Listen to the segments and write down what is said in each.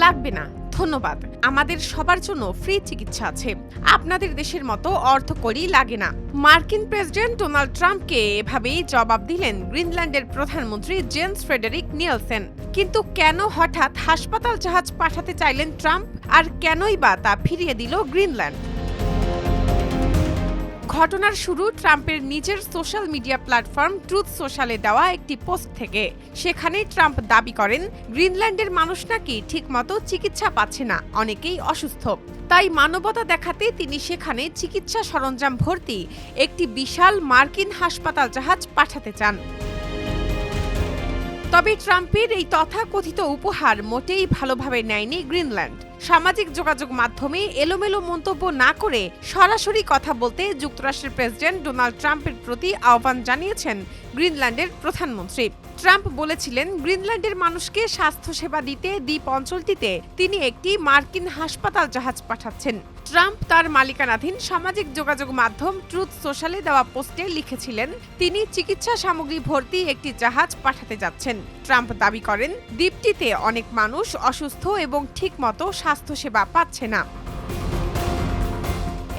লাগবে না, ধন্যবাদ। আমাদের সবার জন্য ফ্রি চিকিৎসা আছে। আপনাদের দেশের মতো অর্থকড়ি লাগে না। মার্কিন প্রেসিডেন্ট ডোনাল্ড ট্রাম্পকে এভাবেই জবাব দিলেন গ্রিনল্যান্ডের প্রধানমন্ত্রী জেন্স ফ্রেডেরিক নিয়েলসেন। কিন্তু কেন হঠাৎ হাসপাতাল জাহাজ পাঠাতে চাইলেন ট্রাম্প, আর কেনই বা তা ফিরিয়ে দিল গ্রিনল্যান্ড? ঘটনার শুরু ট্রাম্পের নিজের সোশ্যাল মিডিয়া প্ল্যাটফর্ম ট্রুথ সোশ্যালে দেওয়া একটি পোস্ট থেকে। সেখানে ট্রাম্প দাবি করেন গ্রিনল্যান্ডের মানুষ নাকি ঠিকমতো চিকিৎসা পাচ্ছে না, অনেকেই অসুস্থ। তাই মানবতা দেখাতে তিনি সেখানে চিকিৎসা সরঞ্জাম ভর্তি একটি বিশাল মার্কিন হাসপাতাল জাহাজ পাঠাতে চান। তবে ট্রাম্পের এই তথাকথিত উপহার মোটেই ভালোভাবে নেয়নি গ্রিনল্যান্ড। সামাজিক যোগাযোগ মাধ্যমে এলোমেলো মন্তব্য না করে সরাসরি কথা বলতে যুক্তরাষ্ট্রের প্রেসিডেন্ট ডোনাল্ড ট্রাম্পের প্রতি আহ্বান জানিয়েছেন গ্রিনল্যান্ডের প্রধানমন্ত্রী। ট্রাম্প বলেছিলেন গ্রিনল্যান্ডের মানুষকে স্বাস্থ্যসেবা দিতে দ্বীপ অঞ্চলটিতে তিনি একটি মার্কিন হাসপাতাল জাহাজ পাঠাচ্ছেন। ট্রাম্প তার মালিকানাধীন সামাজিক যোগাযোগ মাধ্যম ট্রুথ সোশ্যালে দেওয়া পোস্টে লিখেছিলেন তিনি চিকিৎসা সামগ্রী ভর্তি একটি জাহাজ পাঠাতে যাচ্ছেন। ট্রাম্প দাবি করেন দ্বীপটিতে অনেক মানুষ অসুস্থ এবং ঠিকমতো স্বাস্থ্যসেবা পাচ্ছে না।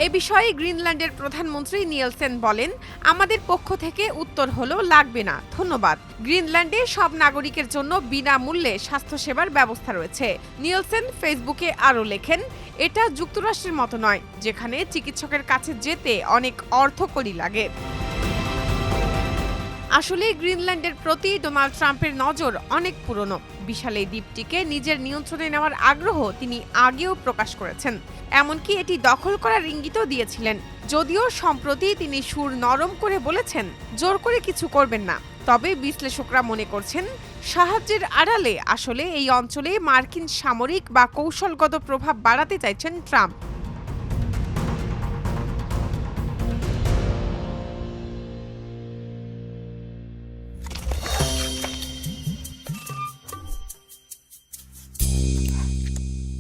এ বিষয়ে গ্রিনল্যান্ডের প্রধানমন্ত্রী নিয়েলসেন বলেন, আমাদের পক্ষ থেকে উত্তর হলো লাগবে না, ধন্যবাদ। গ্রিনল্যান্ডে সব নাগরিকের জন্য বিনামূল্যে স্বাস্থ্যসেবার ব্যবস্থা রয়েছে। নিয়েলসেন ফেসবুকে আরও লেখেন, এটা যুক্তরাষ্ট্রের মতো নয় যেখানে চিকিৎসকের কাছে যেতে অনেক অর্থকড়ি লাগে। আসলে গ্রিনল্যান্ডের প্রতি ডোনাল্ড ট্রাম্পের নজর অনেক পুরনো। বিশাল এই দ্বীপটিকে নিজের নিয়ন্ত্রণে নেওয়ার আগ্রহ তিনি আগেও প্রকাশ করেছেন, এমনকি এটি দখল করার ইঙ্গিতও দিয়েছিলেন। যদিও সম্প্রতি তিনি সুর নরম করে বলেছেন জোর করে কিছু করবেন না। তবে বিশ্লেষকরা মনে করছেন সাহায্যের আড়ালে আসলে এই অঞ্চলে মার্কিন সামরিক বা কৌশলগত প্রভাব বাড়াতে চাইছেন ট্রাম্প।